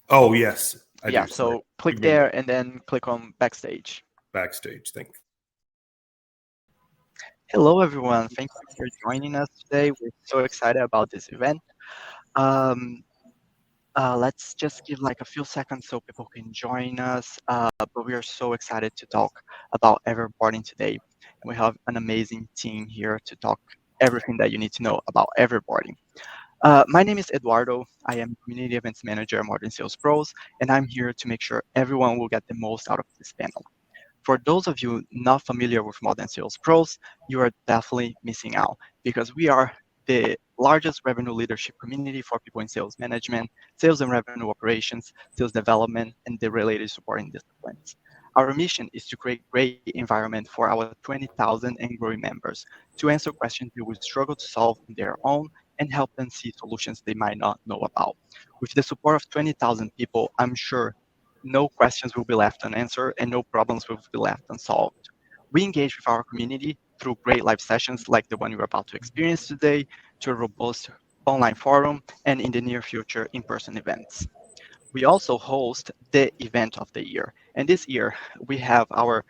Oh, yes, I Yeah, do. Sorry. so click Keep going. there and then click on Backstage. Backstage. Thank you. Hello, everyone. Thank you for joining us today. We're so excited about this event. Um, let's just give like a few seconds so people can join us. But we are so excited to talk about Everboarding today. And we have an amazing team here to talk everything that you need to know about Everboarding. My name is Eduardo. I am Community Events Manager at Modern Sales Pros, and I'm here to make sure everyone will get the most out of this panel. For those of you not familiar with Modern Sales Pros, you are definitely missing out because we are the largest revenue leadership community for people in sales management, sales and revenue operations, sales development, and the related supporting disciplines. Our mission is to create great environment for our 20,000 and growing members to answer questions they will struggle to solve on their own and help them see solutions they might not know about. With the support of 20,000 people, I'm sure no questions will be left unanswered and no problems will be left unsolved. We engage with our community through great live sessions like the one you're about to experience today, to a robust online forum, and in the near future, in-person events. We also host the event of the year. And this year, we have our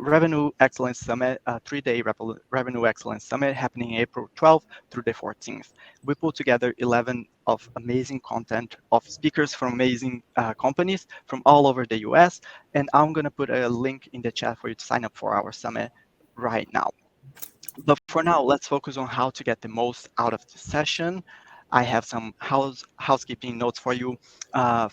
Revenue Excellence Summit, a 3-day Revenue Excellence Summit happening April 12th through the 14th. We put together 11 of amazing content of speakers from amazing companies from all over the US. And I'm going to put a link in the chat for you to sign up for our summit right now. But for now, let's focus on how to get the most out of this session. I have some housekeeping notes for you.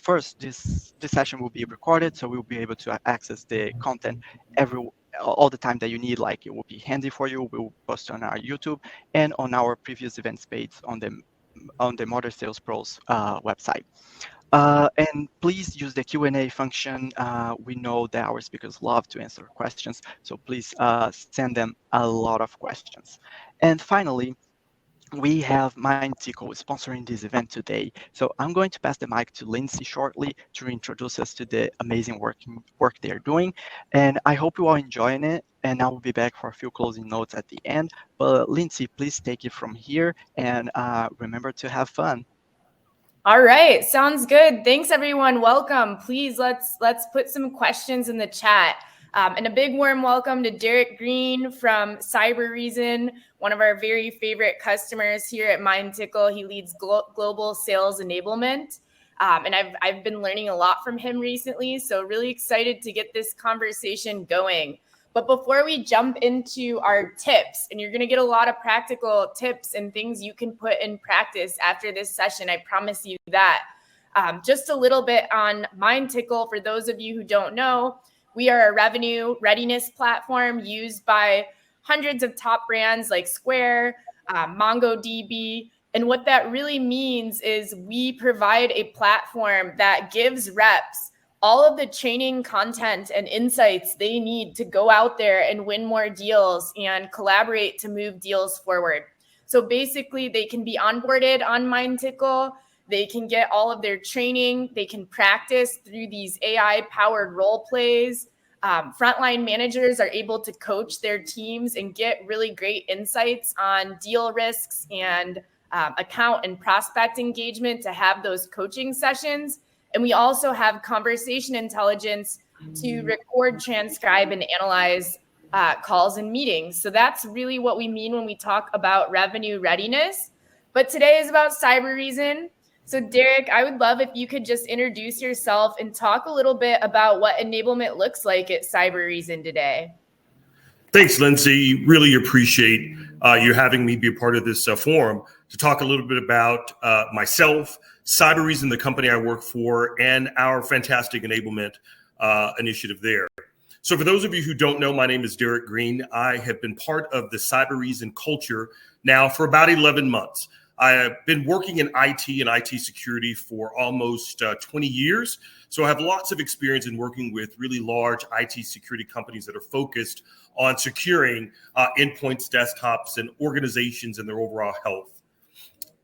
First, this session will be recorded, so we'll be able to access the content every all the time that you need. Like, it will be handy for you. We'll post on our YouTube and on our previous events page on the Modern Sales Pros website. And please use the Q&A function. We know that our speakers love to answer questions, so please send them a lot of questions. And finally, we have Mindtickle sponsoring this event today. So I'm going to pass the mic to Lindsey shortly to introduce us to the amazing work they're doing. And I hope you are enjoying it. And I will be back for a few closing notes at the end. But Lindsey, please take it from here and remember to have fun. All right, sounds good. Thanks, everyone. Welcome. Please let's put some questions in the chat. And a big warm welcome to Derek Green from Cyber Reason, one of our very favorite customers here at Mindtickle. He leads global sales enablement. And I've been learning a lot from him recently, so really excited to get this conversation going. But before we jump into our tips, and you're going to get a lot of practical tips and things you can put in practice after this session, I promise you that. Just a little bit on Mindtickle. For those of you who don't know, we are a revenue readiness platform used by hundreds of top brands like Square, MongoDB. And what that really means is we provide a platform that gives reps all of the training content and insights they need to go out there and win more deals and collaborate to move deals forward. So basically, they can be onboarded on Mindtickle. They can get all of their training. They can practice through these AI-powered role plays. Frontline managers are able to coach their teams and get really great insights on deal risks and account and prospect engagement to have those coaching sessions. And we also have conversation intelligence to record, transcribe, and analyze calls and meetings. So that's really what we mean when we talk about revenue readiness. But today is about Cyber Reason. So Derek, I would love if you could just introduce yourself and talk a little bit about what enablement looks like at Cyber Reason today. Thanks, Lindsey. Really appreciate you having me be a part of this forum to talk a little bit about myself, Cyber Reason, the company I work for, and our fantastic enablement initiative there. So for those of you who don't know, my name is Derek Green. I have been part of the Cyber Reason culture now for about 11 months. I have been working in IT and IT security for almost 20 years. So I have lots of experience in working with really large IT security companies that are focused on securing endpoints, desktops, and organizations and their overall health.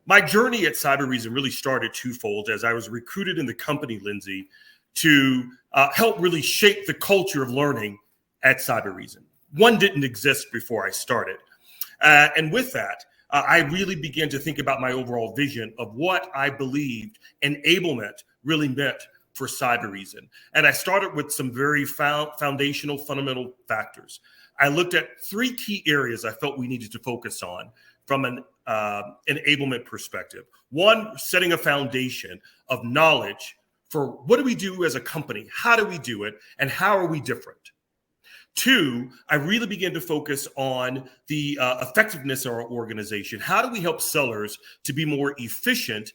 My journey at Cyber Reason really started twofold as I was recruited in the company, Lindsey, to help really shape the culture of learning at Cyber Reason. One didn't exist before I started. And with that, I really began to think about my overall vision of what I believed enablement really meant for Cybereason. And I started with some very foundational, fundamental factors. I looked at 3 key areas I felt we needed to focus on from an enablement perspective. 1, setting a foundation of knowledge for what do we do as a company, how do we do it, and how are we different. 2, I really began to focus on the effectiveness of our organization. How do we help sellers to be more efficient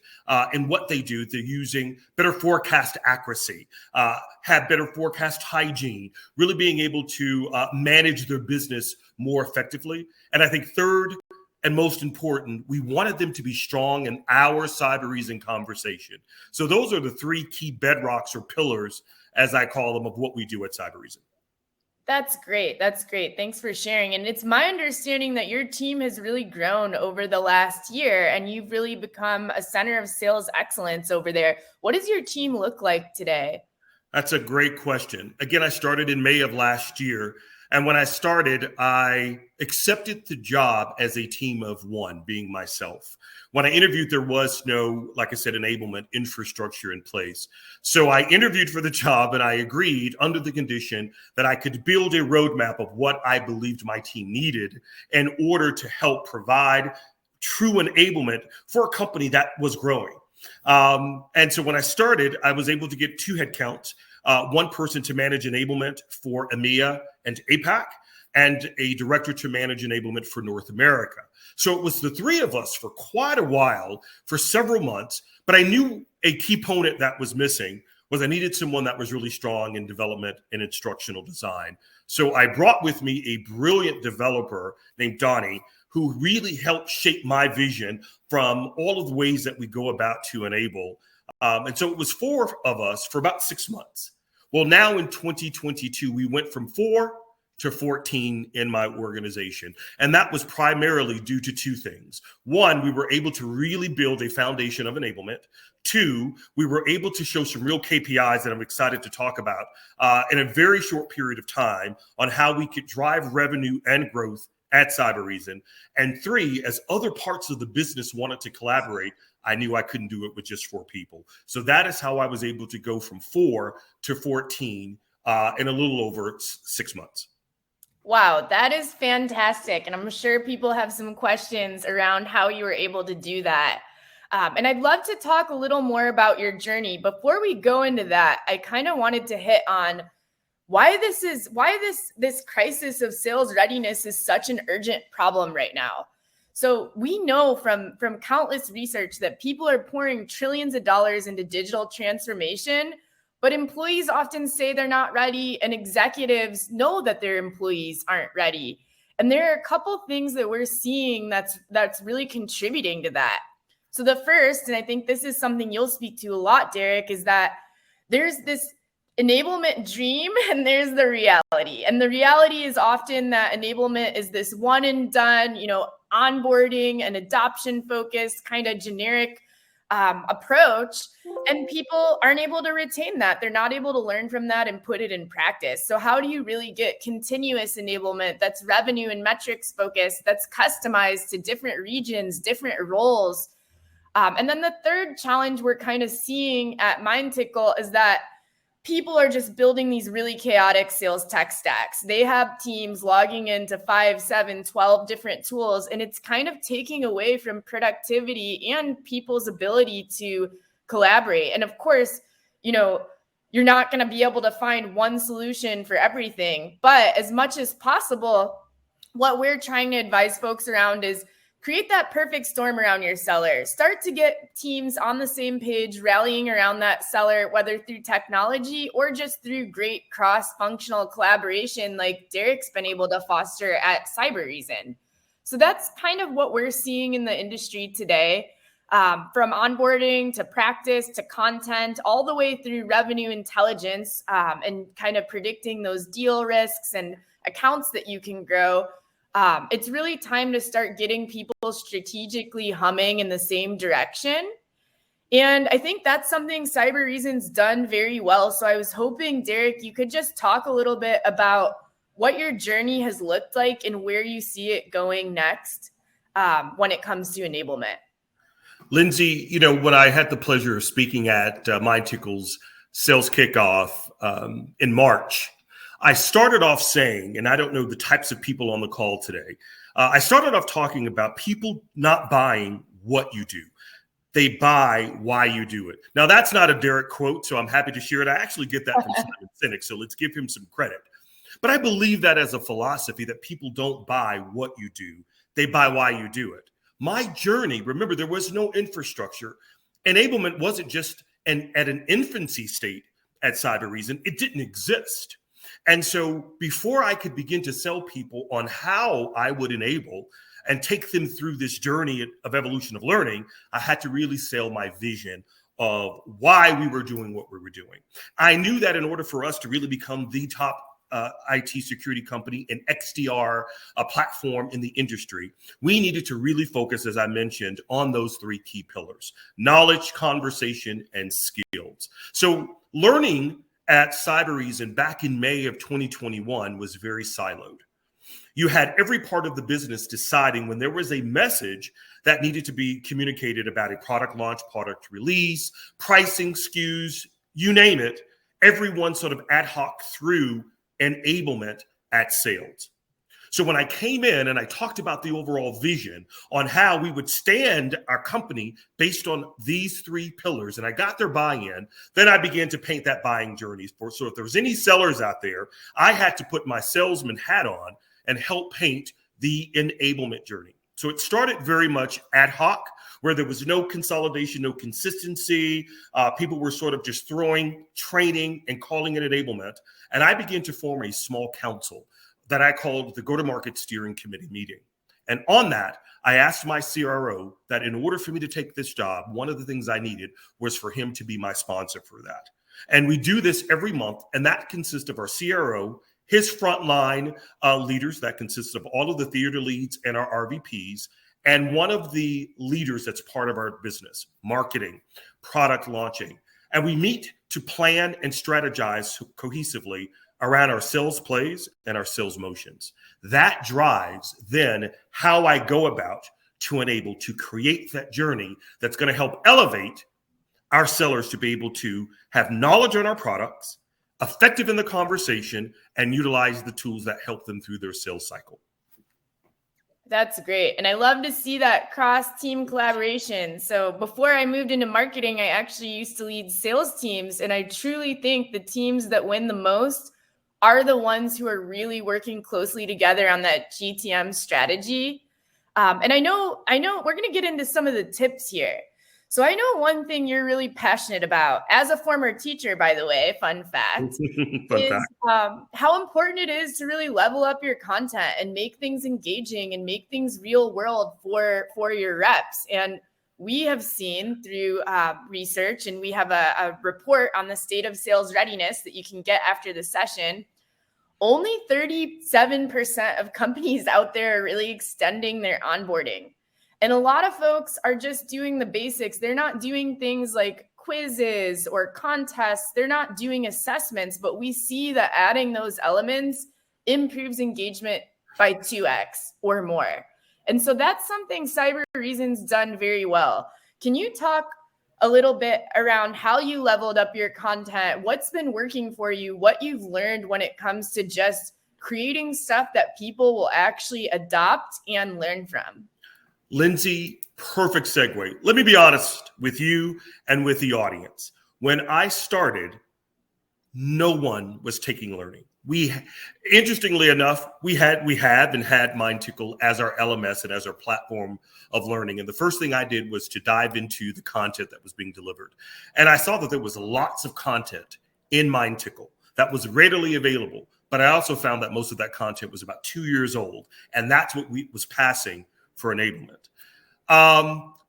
in what they do? They're using better forecast accuracy, have better forecast hygiene, really being able to manage their business more effectively. And I think 3rd, and most important, we wanted them to be strong in our Cybereason conversation. So those are the 3 key bedrocks or pillars, as I call them, of what we do at Cybereason. That's great. That's great. Thanks for sharing. And it's my understanding that your team has really grown over the last year and you've really become a center of sales excellence over there. What does your team look like today? That's a great question. Again, I started in May of last year. And when I started, I accepted the job as a team of 1, being myself. When I interviewed, there was no, like I said, enablement infrastructure in place. So I interviewed for the job and I agreed under the condition that I could build a roadmap of what I believed my team needed in order to help provide true enablement for a company that was growing. And so when I started, I was able to get 2 headcounts. 1 person to manage enablement for EMEA and APAC, and a director to manage enablement for North America. So it was the 3 of us for quite a while, for several months, but I knew a key component that was missing was I needed someone that was really strong in development and instructional design. So I brought with me a brilliant developer named Donnie, who really helped shape my vision from all of the ways that we go about to enable. And so it was 4 of us for about 6 months. Well, now in 2022, we went from 4 to 14 in my organization. And that was primarily due to 2 things. 1, we were able to really build a foundation of enablement. 2, we were able to show some real KPIs that I'm excited to talk about in a very short period of time on how we could drive revenue and growth at Cybereason. And 3, as other parts of the business wanted to collaborate, I knew I couldn't do it with just 4 people. So that is how I was able to go from 4 to 14 in a little over 6 months. Wow, that is fantastic. And I'm sure people have some questions around how you were able to do that. And I'd love to talk a little more about your journey. Before we go into that, I kind of wanted to hit on why this crisis of sales readiness is such an urgent problem right now. So we know from countless research that people are pouring trillions of dollars into digital transformation, but employees often say they're not ready, and executives know that their employees aren't ready. And there are a couple things that we're seeing that's really contributing to that. So the first, and I think this is something you'll speak to a lot, Derek, is that there's this enablement dream and there's the reality. And the reality is often that enablement is this one and done, onboarding and adoption focused kind of generic approach, and people aren't able to retain that. They're not able to learn from that and put it in practice. So how do you really get continuous enablement that's revenue and metrics focused, that's customized to different regions, different roles? And then the third challenge we're kind of seeing at Mindtickle is that people are just building these really chaotic sales tech stacks. They have teams logging into 5, 7, 12 different tools, and it's kind of taking away from productivity and people's ability to collaborate. And of course, you're not going to be able to find one solution for everything, but as much as possible, what we're trying to advise folks around is create that perfect storm around your seller. Start to get teams on the same page, rallying around that seller, whether through technology or just through great cross-functional collaboration like Derek's been able to foster at Cybereason. So that's kind of what we're seeing in the industry today, from onboarding to practice to content, all the way through revenue intelligence and kind of predicting those deal risks and accounts that you can grow. It's really time to start getting people strategically humming in the same direction. And I think that's something Cybereason's done very well. So I was hoping, Derek, you could just talk a little bit about what your journey has looked like and where you see it going next when it comes to enablement. Lindsey, when I had the pleasure of speaking at Mindtickle's sales kickoff in March, I started off saying, and I don't know the types of people on the call today, I started off talking about people not buying what you do. They buy why you do it. Now, that's not a Derek quote, so I'm happy to share it. I actually get that from Simon Sinek, so let's give him some credit. But I believe that as a philosophy, that people don't buy what you do. They buy why you do it. My journey, remember, there was no infrastructure. Enablement wasn't just at an infancy state at Cyber Reason. It didn't exist. And so before I could begin to sell people on how I would enable and take them through this journey of evolution of learning, I had to really sell my vision of why we were doing what we were doing. I knew that in order for us to really become the top IT security company and XDR platform in the industry, we needed to really focus, as I mentioned, on those three key pillars: knowledge, conversation, and skills. So learning at Cyber Reason back in May of 2021 was very siloed. You had every part of the business deciding when there was a message that needed to be communicated about a product launch, product release, pricing, SKUs, you name it, everyone sort of ad hoc through enablement at sales. So when I came in and I talked about the overall vision on how we would stand our company based on these three pillars, and I got their buy-in, then I began to paint that buying journey. So if there was any sellers out there, I had to put my salesman hat on and help paint the enablement journey. So it started very much ad hoc, where there was no consolidation, no consistency. People were sort of just throwing training and calling it enablement. And I began to form a small council that I called the Go-to-Market Steering Committee meeting. And on that, I asked my CRO that in order for me to take this job, one of the things I needed was for him to be my sponsor for that. And we do this every month, and that consists of our CRO, his frontline leaders, that consists of all of the theater leads and our RVPs, and one of the leaders that's part of our business, marketing, product launching. And we meet to plan and strategize cohesively around our sales plays and our sales motions. That drives then how I go about to enable to create that journey that's going to help elevate our sellers to be able to have knowledge on our products, effective in the conversation, and utilize the tools that help them through their sales cycle. That's great. And I love to see that cross-team collaboration. So before I moved into marketing, I actually used to lead sales teams. And I truly think the teams that win the most are the ones who are really working closely together on that GTM strategy. And I know we're going to get into some of the tips here. So I know one thing you're really passionate about, as a former teacher, by the way, fun fact, how important it is to really level up your content and make things engaging and make things real world for your reps. And we have seen through research, and we have a report on the state of sales readiness that you can get after the session. Only 37% of companies out there are really extending their onboarding. And a lot of folks are just doing the basics. They're not doing things like quizzes or contests. They're not doing assessments, but we see that adding those elements improves engagement by 2x or more. And so that's something Cyber Reason's done very well. Can you talk a little bit around how you leveled up your content, what's been working for you, what you've learned when it comes to just creating stuff that people will actually adopt and learn from? Lindsey, perfect segue. Let me be honest with you and with the audience. When I started, no one was taking learning. Interestingly enough, we have and had Mindtickle as our LMS and as our platform of learning. And the first thing I did was to dive into the content that was being delivered. And I saw that there was lots of content in Mindtickle that was readily available. But I also found that most of that content was about 2 years old. And that's what was passing for enablement.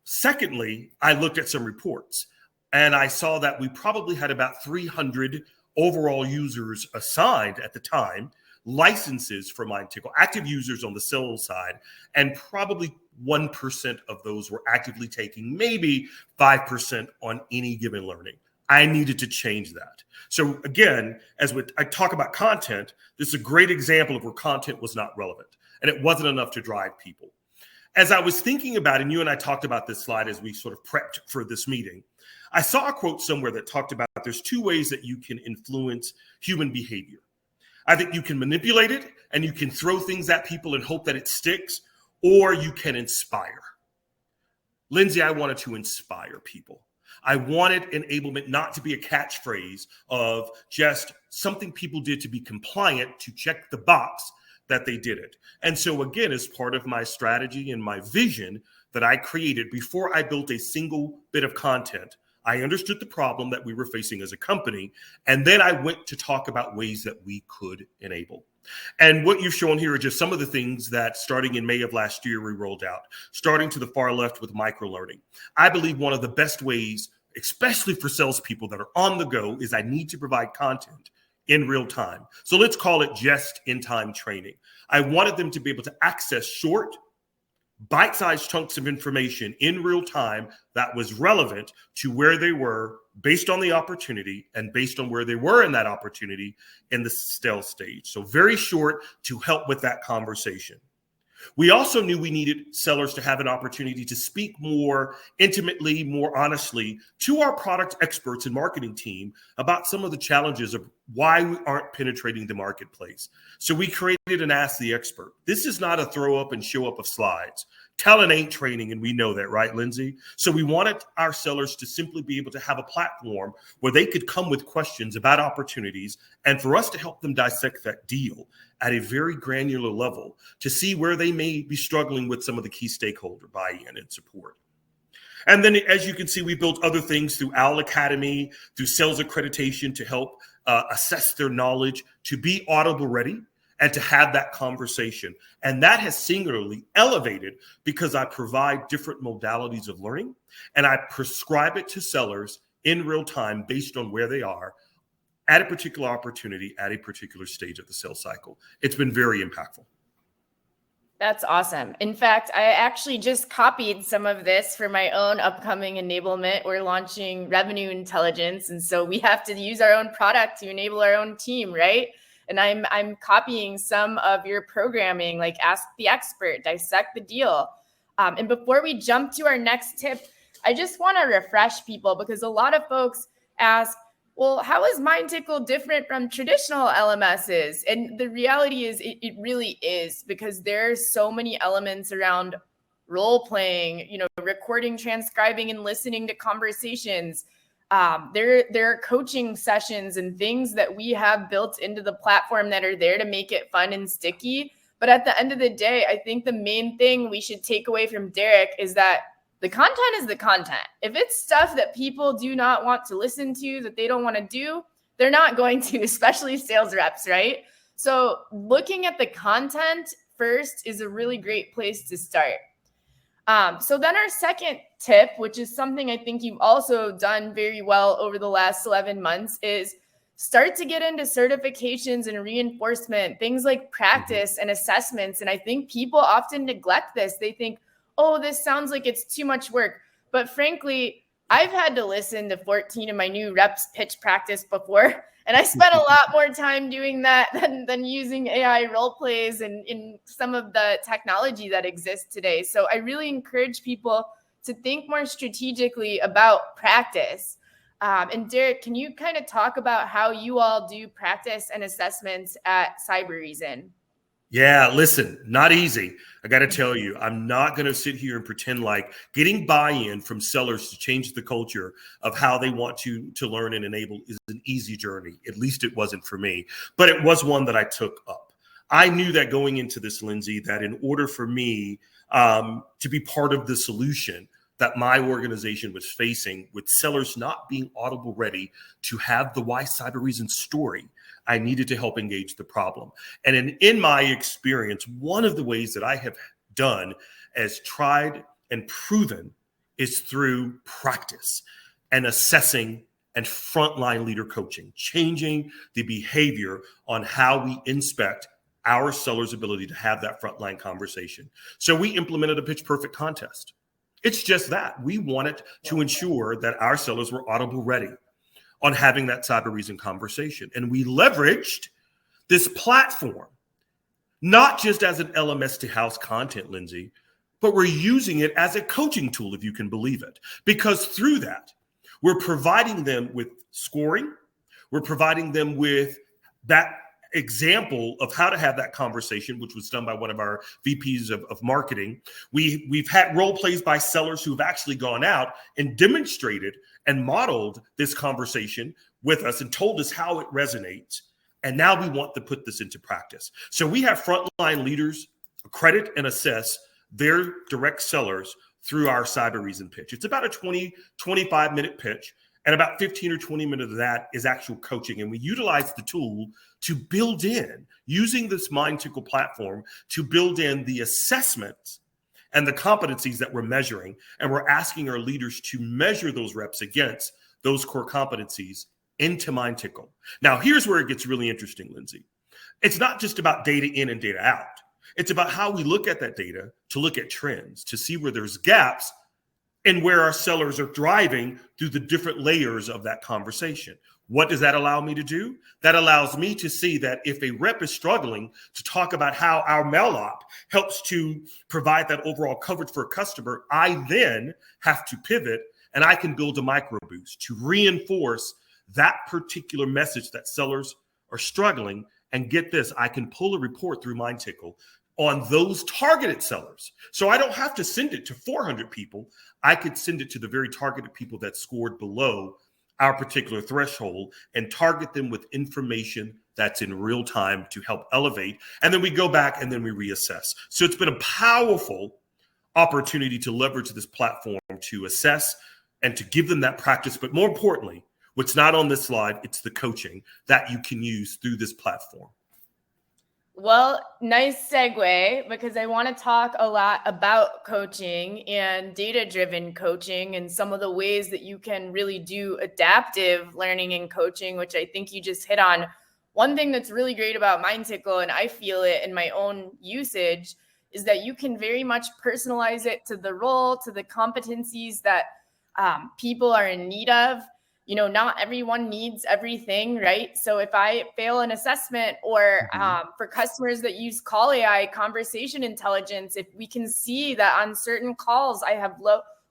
Secondly, I looked at some reports and I saw that we probably had about 300 overall users assigned at the time, licenses for Mindtickle, active users on the sales side, and probably 1% of those were actively taking, maybe 5% on any given learning. I needed to change that. So again, I talk about content, this is a great example of where content was not relevant and it wasn't enough to drive people. As I was thinking about, and you and I talked about this slide as we sort of prepped for this meeting, I saw a quote somewhere that talked about there's two ways that you can influence human behavior. I think you can manipulate it and you can throw things at people and hope that it sticks, or you can inspire. Lindsey, I wanted to inspire people. I wanted enablement not to be a catchphrase of just something people did to be compliant, to check the box that they did it. And so again, as part of my strategy and my vision that I created before I built a single bit of content, I understood the problem that we were facing as a company. And then I went to talk about ways that we could enable. And what you've shown here are just some of the things that starting in May of last year, we rolled out, starting to the far left with microlearning. I believe one of the best ways, especially for salespeople that are on the go, is I need to provide content in real time. So let's call it just-in-time training. I wanted them to be able to access short, bite-sized chunks of information in real time that was relevant to where they were based on the opportunity and based on where they were in that opportunity in the stealth stage. So very short to help with that conversation. We also knew we needed sellers to have an opportunity to speak more intimately, more honestly to our product experts and marketing team about some of the challenges of why we aren't penetrating the marketplace. So we created an Ask the Expert. This is not a throw up and show up of slides. Talent ain't training, and we know that, right, Lindsey? So we wanted our sellers to simply be able to have a platform where they could come with questions about opportunities and for us to help them dissect that deal at a very granular level to see where they may be struggling with some of the key stakeholder buy-in and support. And then, as you can see, we built other things through OWL Academy, through sales accreditation to help assess their knowledge, to be Audible ready, and to have that conversation. And that has singularly elevated because I provide different modalities of learning and I prescribe it to sellers in real time based on where they are at a particular opportunity at a particular stage of the sales cycle. It's been very impactful. That's awesome. In fact, I actually just copied some of this for my own upcoming enablement. We're launching revenue intelligence. And so we have to use our own product to enable our own team, right? And I'm copying some of your programming, like Ask the Expert, Dissect the Deal. And before we jump to our next tip, I just want to refresh people because a lot of folks ask, well, how is Mindtickle different from traditional LMSs? And the reality is it really is, because there's so many elements around role playing, recording, transcribing, and listening to conversations. There are coaching sessions and things that we have built into the platform that are there to make it fun and sticky. But at the end of the day, I think the main thing we should take away from Derek is that the content is the content. If it's stuff that people do not want to listen to, that they don't want to do, they're not going to, especially sales reps, right? So looking at the content first is a really great place to start. So then our second tip, which is something I think you've also done very well over the last 11 months, is start to get into certifications and reinforcement, things like practice and assessments. And I think people often neglect this. They think, oh, this sounds like it's too much work. But frankly, I've had to listen to 14 of my new reps pitch practice before. And I spent a lot more time doing that than using AI role plays and in some of the technology that exists today. So I really encourage people to think more strategically about practice. And Derek, can you kind of talk about how you all do practice and assessments at Cybereason? Yeah, listen, not easy. I got to tell you, I'm not going to sit here and pretend like getting buy-in from sellers to change the culture of how they want to learn and enable is an easy journey. At least it wasn't for me, but it was one that I took up. I knew that going into this, Lindsey, that in order for me to be part of the solution that my organization was facing with sellers not being Audible ready to have the why Cybereason story, I needed to help engage the problem. And in my experience, one of the ways that I have done as tried and proven is through practice and assessing and frontline leader coaching, changing the behavior on how we inspect our sellers' ability to have that frontline conversation. So we implemented a pitch perfect contest. It's just that. We wanted to ensure that our sellers were Audible ready on having that Cybereason conversation. And we leveraged this platform, not just as an LMS to house content, Lindsey, but we're using it as a coaching tool, if you can believe it. Because through that, We're providing them with scoring. We're providing them with that example of how to have that conversation, which was done by one of our VPs of marketing. We've had role plays by sellers who have actually gone out and demonstrated and modeled this conversation with us and told us how it resonates. And now we want to put this into practice. So we have frontline leaders accredit and assess their direct sellers through our Cyber Reason pitch. It's about a 25-minute pitch. And about 15 or 20 minutes of that is actual coaching. And we utilize the tool to build in, using this Mindtickle platform, to build in the assessments and the competencies that we're measuring. And we're asking our leaders to measure those reps against those core competencies into Mindtickle. Now, here's where it gets really interesting, Lindsey. It's not just about data in and data out. It's about how we look at that data to look at trends, to see where there's gaps and where our sellers are driving through the different layers of that conversation. What does that allow me to do? That allows me to see that if a rep is struggling to talk about how our mail op helps to provide that overall coverage for a customer, I then have to pivot and I can build a micro boost to reinforce that particular message that sellers are struggling. And get this, I can pull a report through Mindtickle on those targeted sellers. So I don't have to send it to 400 people. I could send it to the very targeted people that scored below our particular threshold and target them with information that's in real time to help elevate. And then we go back and then we reassess. So it's been a powerful opportunity to leverage this platform to assess and to give them that practice. But more importantly, what's not on this slide, it's the coaching that you can use through this platform. Well, nice segue, because I want to talk a lot about coaching and data-driven coaching and some of the ways that you can really do adaptive learning and coaching, which I think you just hit on. One thing that's really great about Mindtickle, and I feel it in my own usage, is that you can very much personalize it to the role, to the competencies that people are in need of. You know, not everyone needs everything, right? So if I fail an assessment or for customers that use call AI, conversation intelligence, if we can see that on certain calls, I have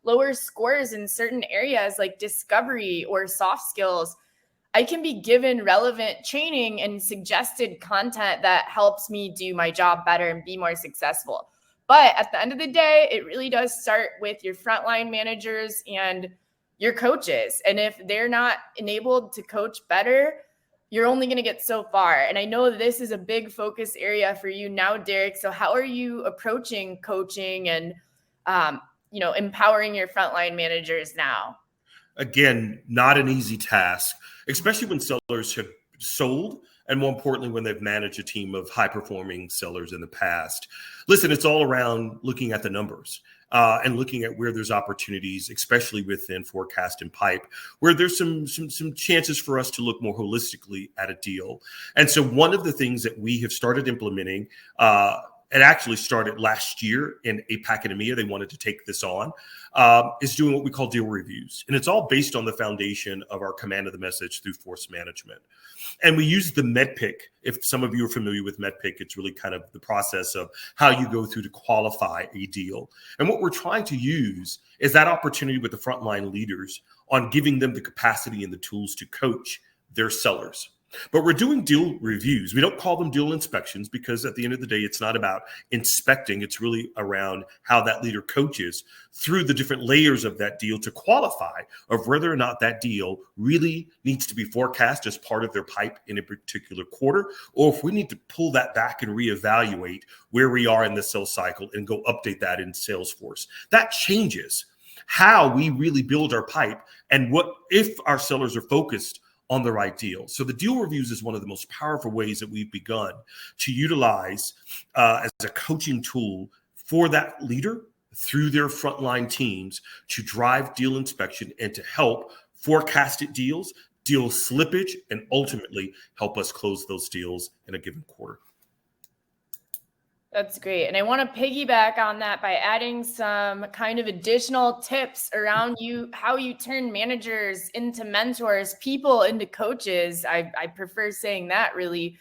lower scores in certain areas like discovery or soft skills, I can be given relevant training and suggested content that helps me do my job better and be more successful. But at the end of the day, it really does start with your frontline managers and your coaches. And if they're not enabled to coach better, you're only going to get so far. And I know this is a big focus area for you now, Derek. So how are you approaching coaching and, empowering your frontline managers now? Again, not an easy task, especially when sellers have sold, and more importantly, when they've managed a team of high-performing sellers in the past. Listen, it's all around looking at the numbers and looking at where there's opportunities, especially within forecast and pipe, where there's some chances for us to look more holistically at a deal. And so one of the things that we have started implementing, it actually started last year in APAC and EMEA. They wanted to take this on, is doing what we call deal reviews. And it's all based on the foundation of our command of the message through force management. And we use the MEDPIC. If some of you are familiar with MEDPIC, it's really kind of the process of how you go through to qualify a deal. And what we're trying to use is that opportunity with the frontline leaders on giving them the capacity and the tools to coach their sellers. But we're doing deal reviews. We don't call them deal inspections because at the end of the day, it's not about inspecting. It's really around how that leader coaches through the different layers of that deal to qualify of whether or not that deal really needs to be forecast as part of their pipe in a particular quarter, or if we need to pull that back and reevaluate where we are in the sales cycle and go update that in Salesforce. That changes how we really build our pipe and what if our sellers are focused on the right deal. So the deal reviews is one of the most powerful ways that we've begun to utilize as a coaching tool for that leader through their frontline teams to drive deal inspection and to help forecasted deals, deal slippage, and ultimately help us close those deals in a given quarter. That's great. And I want to piggyback on that by adding some kind of additional tips around how you turn managers into mentors, people into coaches. I prefer saying that really.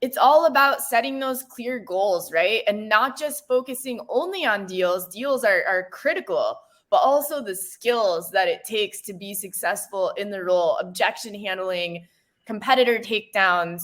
It's all about setting those clear goals, right? And not just focusing only on deals. Deals are critical, but also the skills that it takes to be successful in the role, objection handling, competitor takedowns.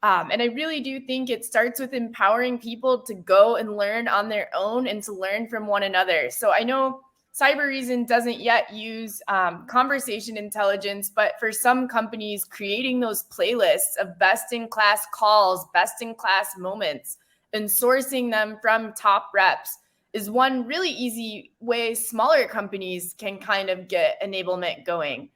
And I really do think it starts with empowering people to go and learn on their own and to learn from one another. So I know Cybereason doesn't yet use conversation intelligence, but for some companies, creating those playlists of best-in-class calls, best-in-class moments, and sourcing them from top reps is one really easy way smaller companies can kind of get enablement going.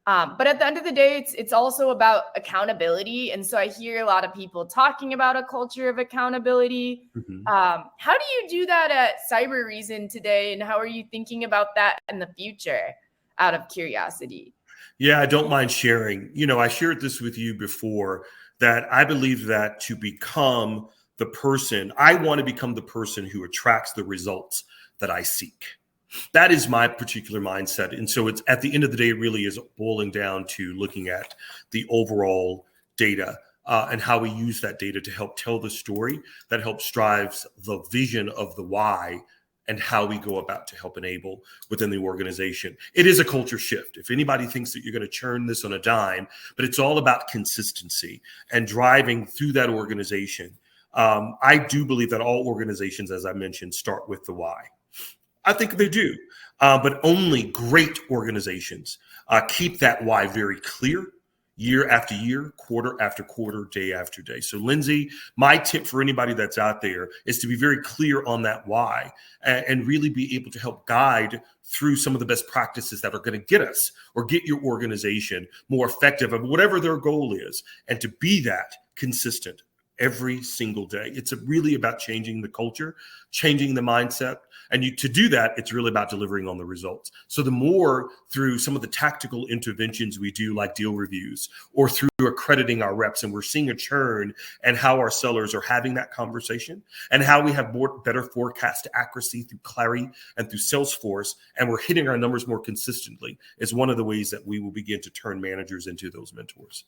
But at the end of the day, it's also about accountability. And so I hear a lot of people talking about a culture of accountability. Mm-hmm. How do you do that at Cybereason today? And how are you thinking about that in the future, out of curiosity? Yeah, I don't mind sharing. I shared this with you before, that I believe that to become the person, I want to become the person who attracts the results that I seek. That is my particular mindset. And so it's, at the end of the day, it really is boiling down to looking at the overall data and how we use that data to help tell the story that helps drives the vision of the why and how we go about to help enable within the organization. It is a culture shift. If anybody thinks that you're going to churn this on a dime, but it's all about consistency and driving through that organization. I do believe that all organizations, as I mentioned, start with the why. I think they do, but only great organizations keep that why very clear year after year, quarter after quarter, day after day. So Lindsey, my tip for anybody that's out there is to be very clear on that why and really be able to help guide through some of the best practices that are going to get us or get your organization more effective at whatever their goal is, and to be that consistent every single day. It's really about changing the culture, changing the mindset. And to do that, it's really about delivering on the results. So the more through some of the tactical interventions we do, like deal reviews, or through accrediting our reps, and we're seeing a churn, and how our sellers are having that conversation, and how we have better forecast accuracy through Clary and through Salesforce, and we're hitting our numbers more consistently, is one of the ways that we will begin to turn managers into those mentors.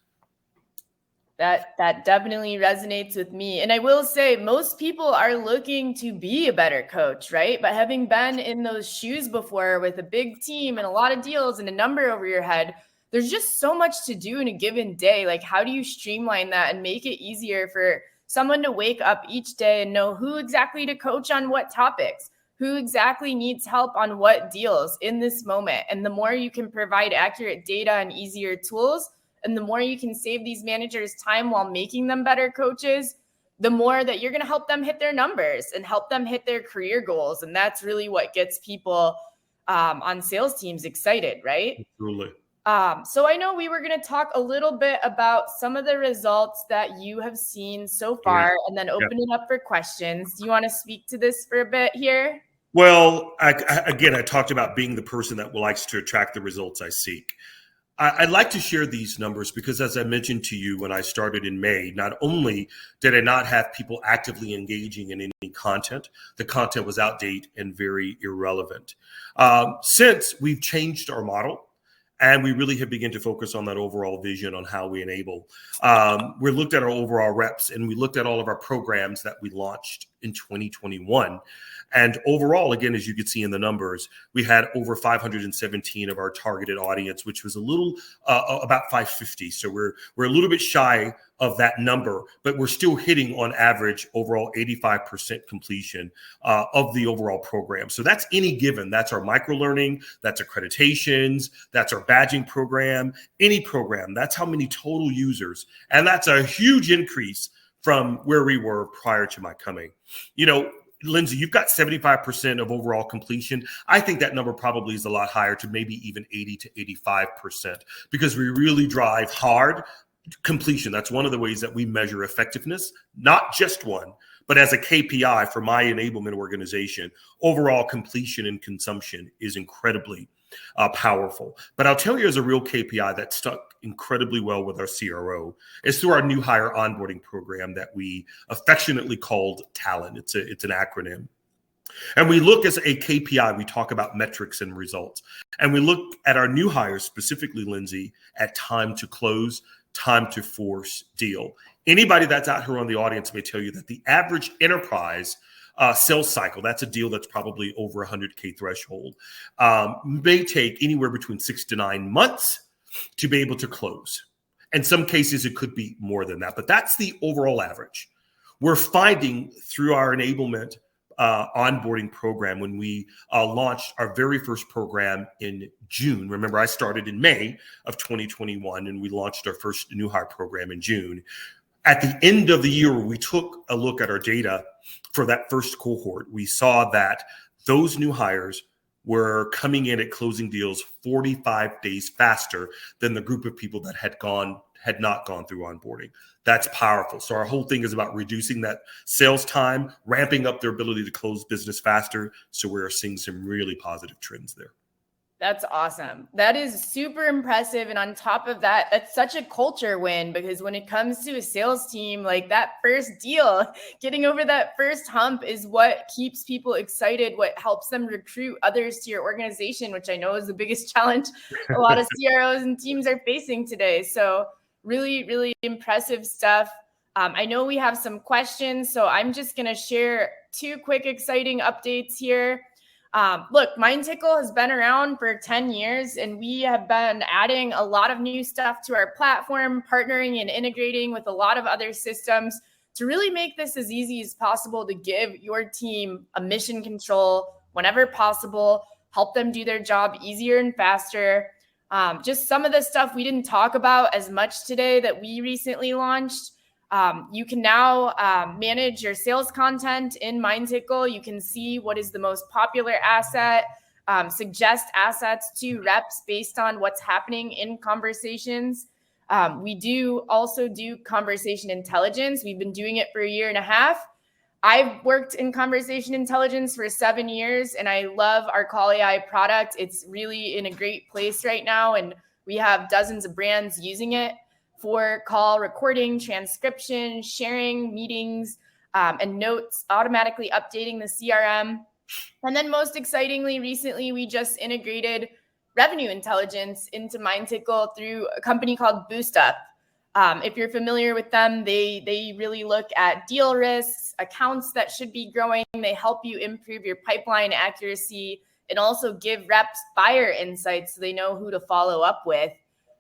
That definitely resonates with me. And I will say most people are looking to be a better coach, right? But having been in those shoes before with a big team and a lot of deals and a number over your head, there's just so much to do in a given day. Like, how do you streamline that and make it easier for someone to wake up each day and know who exactly to coach on what topics, who exactly needs help on what deals in this moment? And the more you can provide accurate data and easier tools, and the more you can save these managers time while making them better coaches, the more that you're going to help them hit their numbers and help them hit their career goals. And that's really what gets people on sales teams excited, right? Absolutely. So I know we were going to talk a little bit about some of the results that you have seen so far, and then open it up for questions. Do you want to speak to this for a bit here? Well, I talked about being the person that likes to attract the results I seek. I'd like to share these numbers because, as I mentioned to you when I started in May, not only did I not have people actively engaging in any content, the content was outdated and very irrelevant. Since we've changed our model, and we really have begun to focus on that overall vision on how we enable. We looked at our overall reps, and we looked at all of our programs that we launched in 2021. And overall, again, as you can see in the numbers, we had over 517 of our targeted audience, which was a little about 550. So we're a little bit shy of that number, but we're still hitting on average overall 85% completion of the overall program. So that's any given. That's our microlearning, that's accreditations, that's our badging program, any program. That's how many total users. And that's a huge increase from where we were prior to my coming. Lindsey, you've got 75% of overall completion. I think that number probably is a lot higher, to maybe even 80 to 85%, because we really drive hard completion. That's one of the ways that we measure effectiveness, not just one, but as a KPI for my enablement organization. Overall completion and consumption is incredibly powerful. But I'll tell you, as a real KPI that stuck incredibly well with our CRO is through our new hire onboarding program that we affectionately called Talent. It's an acronym. And we look as a KPI, we talk about metrics and results. And we look at our new hires, specifically, Lindsey, at time to close, time to force deal. Anybody that's out here on the audience may tell you that the average enterprise sales cycle, that's a deal that's probably over 100K threshold, may take anywhere between 6 to 9 months to be able to close. In some cases, it could be more than that, but that's the overall average. We're finding through our enablement onboarding program, when we launched our very first program in June. Remember, I started in May of 2021, and we launched our first new hire program in June. At the end of the year, we took a look at our data for that first cohort. We saw that those new hires were coming in at closing deals 45 days faster than the group of people that had not gone through onboarding. That's powerful. So our whole thing is about reducing that sales time, ramping up their ability to close business faster. So we're seeing some really positive trends there. That's awesome. That is super impressive. And on top of that, that's such a culture win, because when it comes to a sales team, like that first deal, getting over that first hump is what keeps people excited, what helps them recruit others to your organization, which I know is the biggest challenge a lot of CROs and teams are facing today. So really, really impressive stuff. I know we have some questions, so I'm just going to share 2 quick, exciting updates here. Look, Mindtickle has been around for 10 years, and we have been adding a lot of new stuff to our platform, partnering and integrating with a lot of other systems to really make this as easy as possible to give your team a mission control whenever possible, help them do their job easier and faster. Just some of the stuff we didn't talk about as much today that we recently launched. You can now manage your sales content in Mindtickle. You can see what is the most popular asset, suggest assets to reps based on what's happening in conversations. We do also do conversation intelligence. We've been doing it for 1.5 years. I've worked in conversation intelligence for 7 years, and I love our Call AI product. It's really in a great place right now, and we have dozens of brands using it for call recording, transcription, sharing meetings, and notes, automatically updating the CRM. And then most excitingly, recently, we just integrated revenue intelligence into Mindtickle through a company called BoostUp. If you're familiar with them, they really look at deal risks, accounts that should be growing. They help you improve your pipeline accuracy and also give reps buyer insights so they know who to follow up with.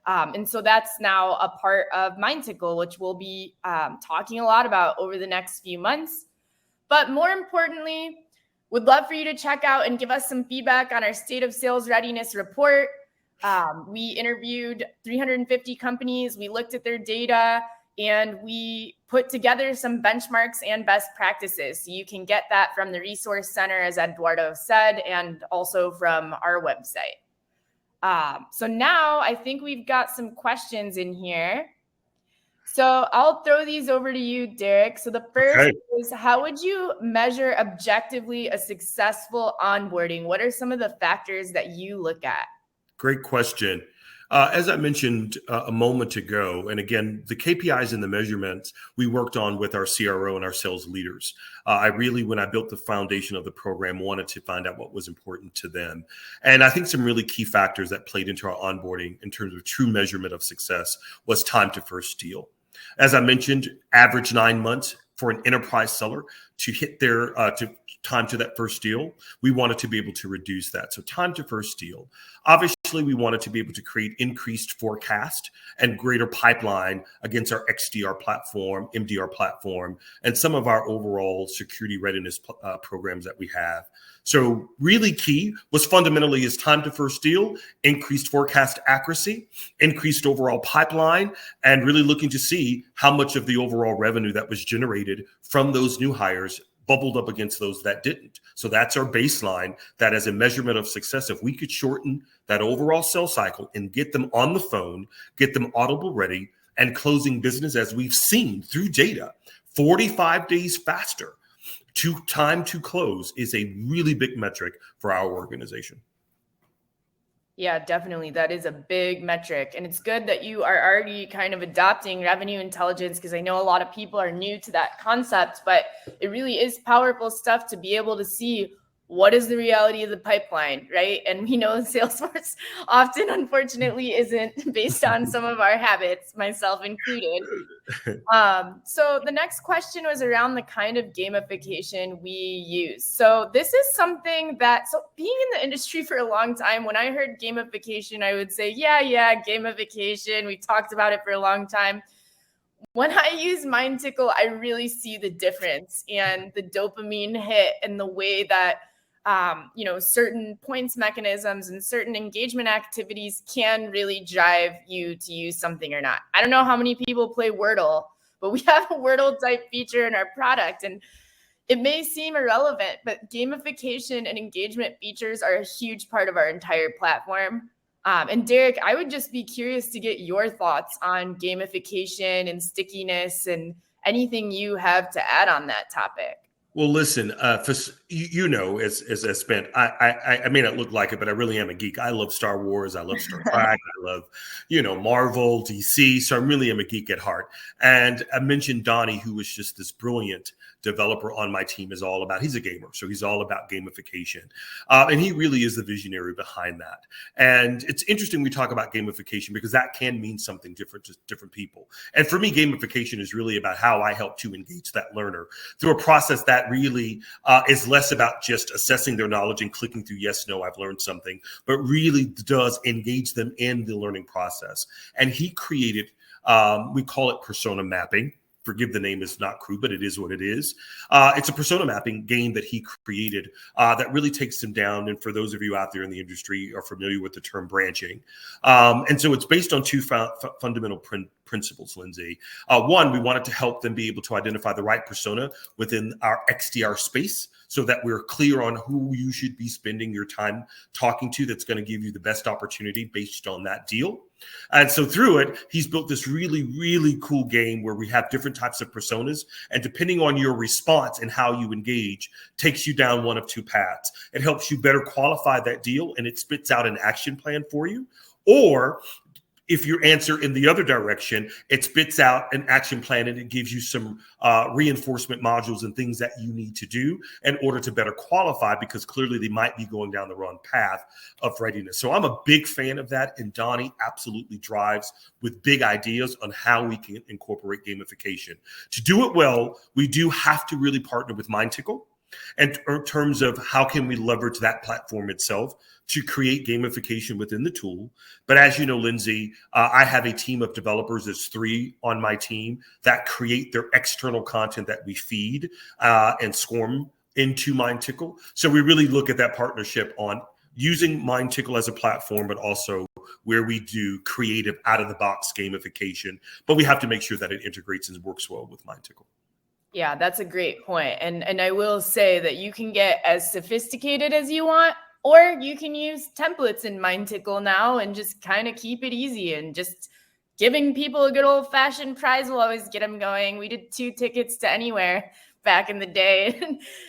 And so that's now a part of Mindtickle, which we'll be talking a lot about over the next few months. But more importantly, would love for you to check out and give us some feedback on our State of Sales Readiness report. We interviewed 350 companies. We looked at their data, and we put together some benchmarks and best practices. So you can get that from the Resource Center, as Eduardo said, and also from our website. So now I think we've got some questions in here. So I'll throw these over to you, Derek. So the first is, how would you measure objectively a successful onboarding? What are some of the factors that you look at? Great question. As I mentioned a moment ago, and again, the KPIs and the measurements we worked on with our CRO and our sales leaders. I really, when I built the foundation of the program, wanted to find out what was important to them. And I think some really key factors that played into our onboarding in terms of true measurement of success was time to first deal. As I mentioned, average 9 months for an enterprise seller to hit their time to that first deal. We wanted to be able to reduce that. So time to first deal. Obviously, we wanted to be able to create increased forecast and greater pipeline against our XDR platform, MDR platform, and some of our overall security readiness programs that we have. So really key was fundamentally is time to first deal, increased forecast accuracy, increased overall pipeline, and really looking to see how much of the overall revenue that was generated from those new hires bubbled up against those that didn't. So that's our baseline, that as a measurement of success, if we could shorten that overall sales cycle and get them on the phone, get them audible ready, and closing business, as we've seen through data, 45 days faster to time to close is a really big metric for our organization. Yeah, definitely. That is a big metric. And it's good that you are already kind of adopting revenue intelligence, because I know a lot of people are new to that concept, but it really is powerful stuff to be able to see what is the reality of the pipeline, right? And we know Salesforce often, unfortunately, isn't based on some of our habits, myself included. So the next question was around the kind of gamification we use. So this is something that, so being in the industry for a long time, when I heard gamification, I would say, yeah, gamification. We talked about it for a long time. When I use Mindtickle, I really see the difference and the dopamine hit and the way that certain points mechanisms and certain engagement activities can really drive you to use something or not. I don't know how many people play Wordle, but we have a Wordle type feature in our product, and it may seem irrelevant, but gamification and engagement features are a huge part of our entire platform. And Derek, I would just be curious to get your thoughts on gamification and stickiness and anything you have to add on that topic. Well, listen, as I spent, I may not look like it, but I really am a geek. I love Star Wars. I love Star Trek. I love, Marvel, DC. So I really am a geek at heart. And I mentioned Donnie, who was just this brilliant developer on my team, he's a gamer. So he's all about gamification. And he really is the visionary behind that. And it's interesting we talk about gamification because that can mean something different to different people. And for me, gamification is really about how I help to engage that learner through a process that really is less about just assessing their knowledge and clicking through yes, no, I've learned something, but really does engage them in the learning process. And he created, we call it persona mapping. Forgive the name is not crude, but it is what it is. It's a persona mapping game that he created that really takes them down. And for those of you out there in the industry are familiar with the term branching. And so it's based on two fundamental principles, Lindsey. One, we wanted to help them be able to identify the right persona within our XDR space so that we're clear on who you should be spending your time talking to that's going to give you the best opportunity based on that deal. And so through it, he's built this really, really cool game where we have different types of personas. And depending on your response and how you engage, takes you down one of two paths. It helps you better qualify that deal and it spits out an action plan for you. Or if you answer in the other direction, it spits out an action plan and it gives you some reinforcement modules and things that you need to do in order to better qualify, because clearly they might be going down the wrong path of readiness. So I'm a big fan of that. And Donnie absolutely drives with big ideas on how we can incorporate gamification. To do it well, we do have to really partner with Mindtickle. And in terms of how can we leverage that platform itself to create gamification within the tool. But as you know, Lindsey, I have a team of developers, there's 3 on my team that create their external content that we feed and swarm into Mindtickle. So we really look at that partnership on using Mindtickle as a platform, but also where we do creative out-of-the-box gamification. But we have to make sure that it integrates and works well with Mindtickle. Yeah, that's a great point. And I will say that you can get as sophisticated as you want, or you can use templates in Mindtickle now and just kind of keep it easy, and just giving people a good old fashioned prize will always get them going. We did 2 tickets to anywhere back in the day.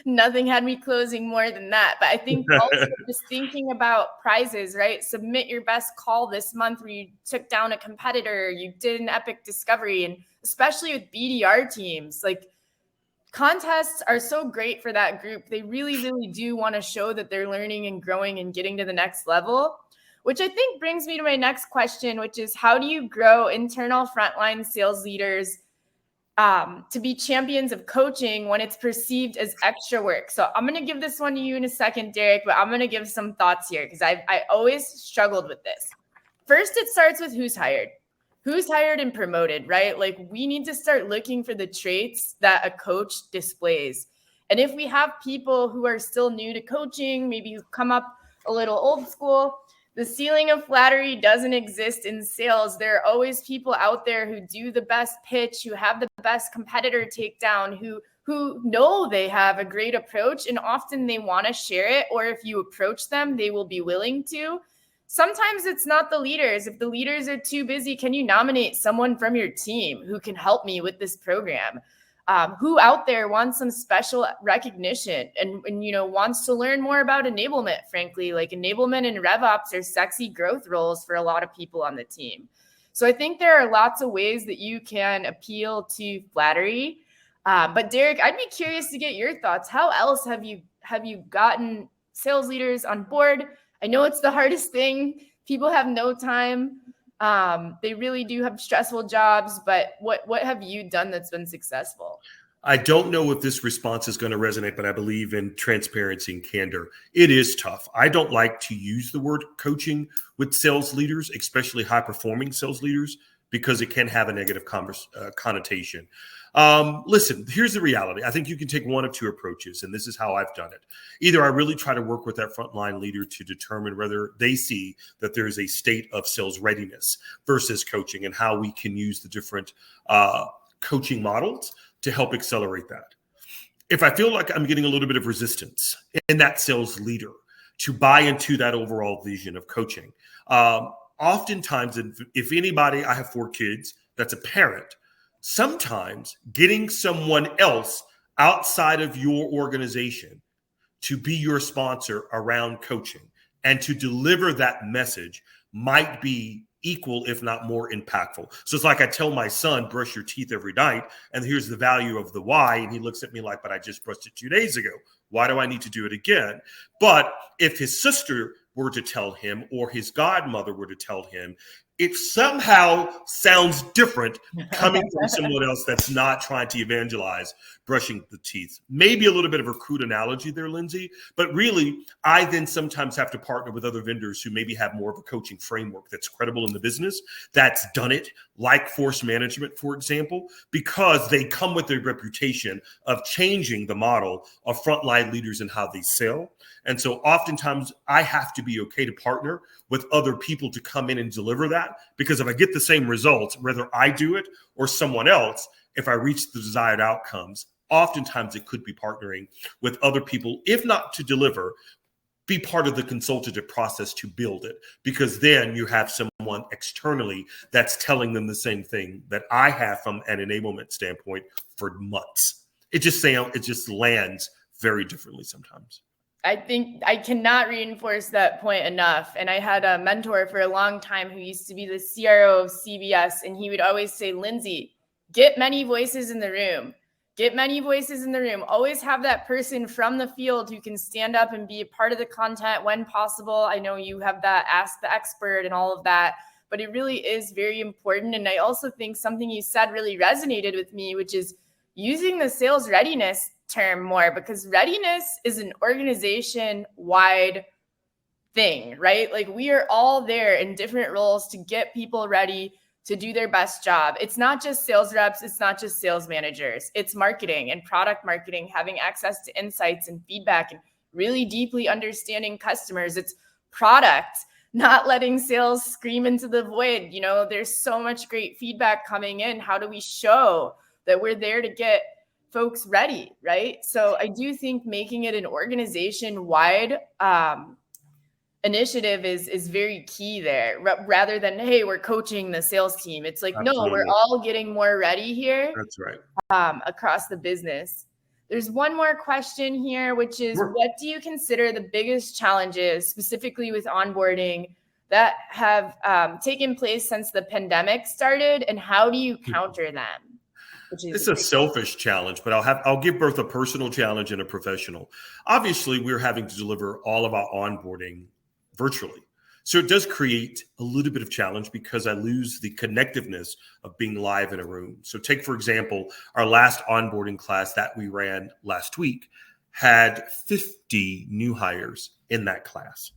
Nothing had me closing more than that. But I think also just thinking about prizes, right? Submit your best call this month where you took down a competitor, you did an epic discovery, and especially with BDR teams, like, contests are so great for that group. They really, really do want to show that they're learning and growing and getting to the next level, which I think brings me to my next question, which is how do you grow internal frontline sales leaders to be champions of coaching when it's perceived as extra work? So I'm going to give this one to you in a second, Derek, but I'm going to give some thoughts here because I always struggled with this. First, it starts with who's hired. Who's hired and promoted, right? Like, we need to start looking for the traits that a coach displays. And if we have people who are still new to coaching, maybe who've come up a little old school, the ceiling of flattery doesn't exist in sales. There are always people out there who do the best pitch, who have the best competitor takedown, who know they have a great approach, and often they want to share it. Or if you approach them, they will be willing to. Sometimes it's not the leaders. If the leaders are too busy, can you nominate someone from your team who can help me with this program? Who out there wants some special recognition and wants to learn more about enablement, frankly? Like, enablement and RevOps are sexy growth roles for a lot of people on the team. So I think there are lots of ways that you can appeal to flattery. But Derek, I'd be curious to get your thoughts. How else have you gotten sales leaders on board? I know it's the hardest thing. People have no time. They really do have stressful jobs, but what have you done that's been successful? I don't know if this response is going to resonate, but I believe in transparency and candor. It is tough. I don't like to use the word coaching with sales leaders, especially high-performing sales leaders, because it can have a negative connotation. Listen, here's the reality. I think you can take one of two approaches, and this is how I've done it. Either I really try to work with that frontline leader to determine whether they see that there is a state of sales readiness versus coaching and how we can use the different coaching models to help accelerate that. If I feel like I'm getting a little bit of resistance in that sales leader to buy into that overall vision of coaching, oftentimes, if anybody, I have 4 kids, that's a parent, sometimes getting someone else outside of your organization to be your sponsor around coaching and to deliver that message might be equal, if not more impactful. So it's like I tell my son, brush your teeth every night, and here's the value of the why. And he looks at me like, but I just brushed it 2 days ago. Why do I need to do it again? But if his sister were to tell him, or his godmother were to tell him, it somehow sounds different coming from someone else that's not trying to evangelize brushing the teeth. Maybe a little bit of a crude analogy there, Lindsey, but really, I then sometimes have to partner with other vendors who maybe have more of a coaching framework that's credible in the business, that's done it, like Force Management, for example, because they come with a reputation of changing the model of frontline leaders and how they sell. And so oftentimes I have to be okay to partner with other people to come in and deliver that, because if I get the same results, whether I do it or someone else, if I reach the desired outcomes, oftentimes it could be partnering with other people, if not to deliver, be part of the consultative process to build it, because then you have someone externally that's telling them the same thing that I have from an enablement standpoint for months. It just lands very differently sometimes. I think I cannot reinforce that point enough. And I had a mentor for a long time who used to be the CRO of CBS, and he would always say, Lindsey, get many voices in the room. Get many voices in the room. Always have that person from the field who can stand up and be a part of the content when possible. I know you have that Ask the Expert and all of that, but it really is very important. And I also think something you said really resonated with me, which is using the sales readiness term more, because readiness is an organization-wide thing, right? Like we are all there in different roles to get people ready to do their best job. It's not just sales reps. It's not just sales managers. It's marketing and product marketing, having access to insights and feedback and really deeply understanding customers. It's product, not letting sales scream into the void. You know, there's so much great feedback coming in. How do we show that we're there to get folks ready, right? So I do think making it an organization-wide initiative is very key there, rather than, hey, we're coaching the sales team. It's like, Absolutely. No, we're all getting more ready here. That's right. Across the business. There's one more question here, which is, Sure. What do you consider the biggest challenges, specifically with onboarding, that have taken place since the pandemic started, and how do you counter them? It's a selfish challenge, but I'll give both a personal challenge and a professional. Obviously, we're having to deliver all of our onboarding virtually. So it does create a little bit of challenge because I lose the connectiveness of being live in a room. So take, for example, our last onboarding class that we ran last week had 50 new hires in that class.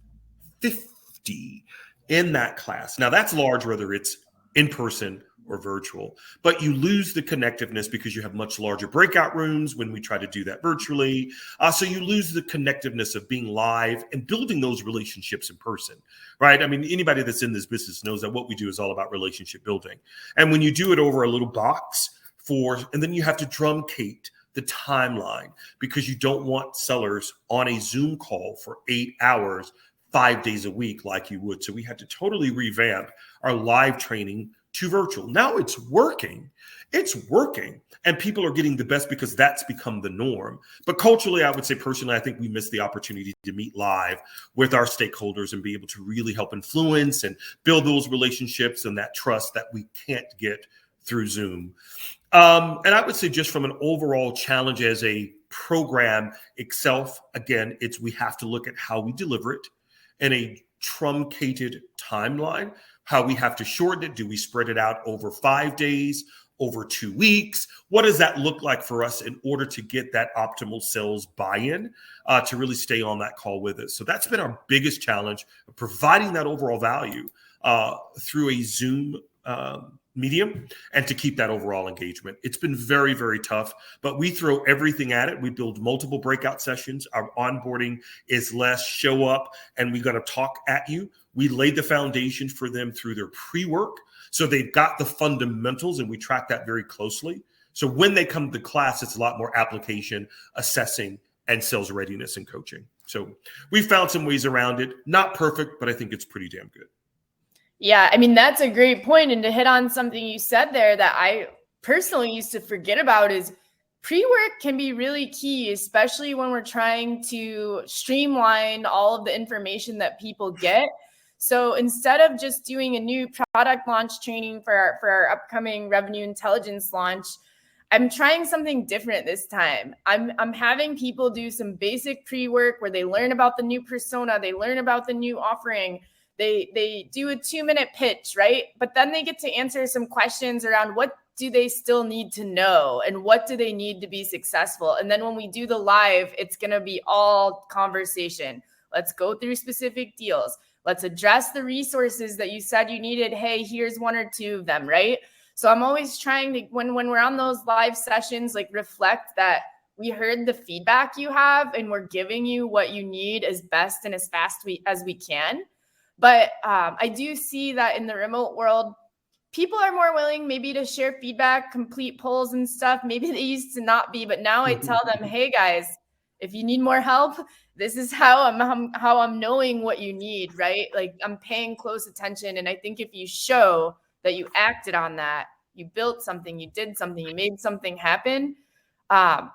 50 in that class. Now that's large, whether it's in person or virtual, but you lose the connectiveness because you have much larger breakout rooms when we try to do that virtually. So you lose the connectiveness of being live and building those relationships in person, right? I mean, anybody that's in this business knows that what we do is all about relationship building. And when you do it over a little box and then you have to truncate the timeline because you don't want sellers on a Zoom call for 8 hours, 5 days a week like you would. So we had to totally revamp our live training to virtual. Now it's working. It's working. And people are getting the best because that's become the norm. But culturally, I would say personally, I think we missed the opportunity to meet live with our stakeholders and be able to really help influence and build those relationships and that trust that we can't get through Zoom. And I would say just from an overall challenge as a program itself, again, we have to look at how we deliver it in a truncated timeline, how we have to shorten it. Do we spread it out over 5 days, over 2 weeks? What does that look like for us in order to get that optimal sales buy-in to really stay on that call with us? So that's been our biggest challenge, providing that overall value through a Zoom medium and to keep that overall engagement. It's been very, very tough, but we throw everything at it. We build multiple breakout sessions. Our onboarding is less show up and we got to talk at you. We laid the foundation for them through their pre-work. So they've got the fundamentals and we track that very closely. So when they come to class, it's a lot more application, assessing, and sales readiness and coaching. So we found some ways around it. Not perfect, but I think it's pretty damn good. Yeah, I mean, that's a great point. And to hit on something you said there that I personally used to forget about is pre-work can be really key, especially when we're trying to streamline all of the information that people get. So instead of just doing a new product launch training for our upcoming revenue intelligence launch, I'm trying something different this time. I'm having people do some basic pre-work where they learn about the new persona, they learn about the new offering. They do a 2-minute pitch, right? But then they get to answer some questions around what do they still need to know and what do they need to be successful? And then when we do the live, it's going to be all conversation. Let's go through specific deals. Let's address the resources that you said you needed. Hey, here's 1 or 2 of them, right? So I'm always trying to, when we're on those live sessions, like reflect that we heard the feedback you have and we're giving you what you need as best and as fast as we can. But I do see that in the remote world, people are more willing maybe to share feedback, complete polls and stuff. Maybe they used to not be, but now I tell them, hey guys, if you need more help, this is how I'm knowing what you need, right? Like I'm paying close attention. And I think if you show that you acted on that, you built something, you did something, you made something happen,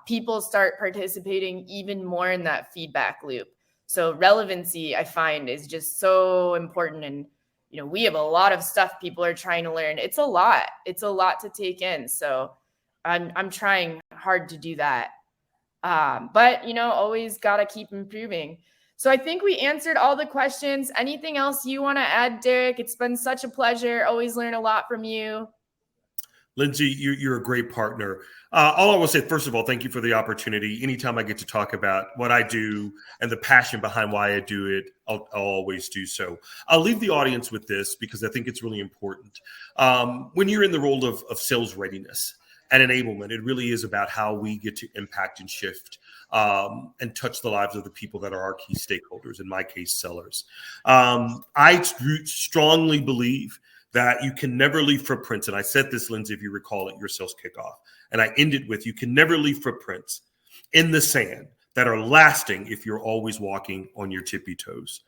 people start participating even more in that feedback loop. So relevancy, I find, is just so important. And, you know, we have a lot of stuff people are trying to learn. It's a lot. It's a lot to take in. So I'm trying hard to do that. But, you know, always got to keep improving. So I think we answered all the questions. Anything else you want to add, Derek? It's been such a pleasure. Always learn a lot from you. Lindsey, you're a great partner. All I will say, first of all, thank you for the opportunity. Anytime I get to talk about what I do and the passion behind why I do it, I'll always do so. I'll leave the audience with this because I think it's really important. When you're in the role of sales readiness and enablement, it really is about how we get to impact and shift and touch the lives of the people that are our key stakeholders, in my case, sellers. I strongly believe that you can never leave footprints. And I said this, Lindsey, if you recall at your sales kickoff, and I ended with, you can never leave footprints in the sand that are lasting if you're always walking on your tippy toes.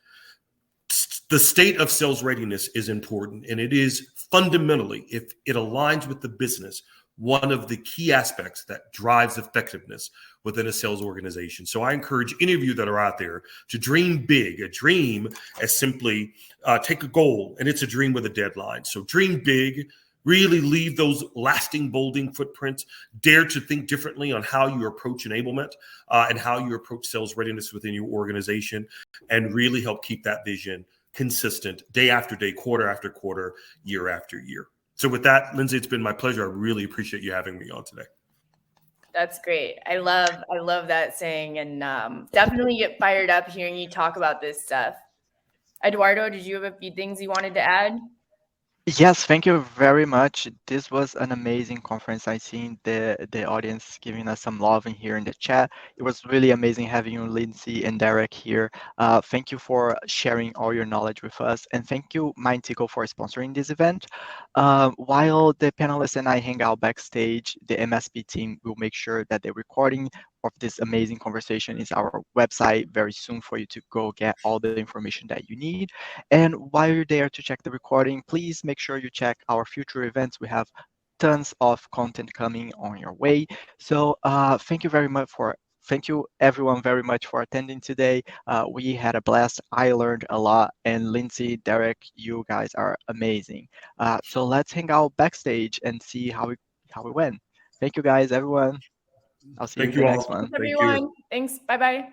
The state of sales readiness is important, and it is fundamentally, if it aligns with the business, one of the key aspects that drives effectiveness within a sales organization. So I encourage any of you that are out there to dream big. A dream as simply take a goal, and it's a dream with a deadline. So dream big, really leave those lasting, bolding footprints. Dare to think differently on how you approach enablement and how you approach sales readiness within your organization, and really help keep that vision consistent day after day, quarter after quarter, year after year. So with that, Lindsey, it's been my pleasure. I really appreciate you having me on today. That's great. I love that saying, and definitely get fired up hearing you talk about this stuff. Eduardo, did you have a few things you wanted to add? Yes, thank you very much. This was an amazing conference. I seen the audience giving us some love in here in the chat. It was really amazing having you, Lindsey and Derek, here. Thank you for sharing all your knowledge with us, and thank you, Mindtickle, for sponsoring this event. While the panelists and I hang out backstage, the MSP team will make sure that the recording of this amazing conversation is our website very soon for you to go get all the information that you need. And while you're there to check the recording, please make sure you check our future events. We have tons of content coming on your way. So thank you everyone very much for attending today. We had a blast. I learned a lot, and Lindsey, Derek, you guys are amazing. So let's hang out backstage and see how it went. Thank you guys, everyone. I'll see you in Thank the you next all. one. Thank you. Everyone. Thanks. Bye-bye.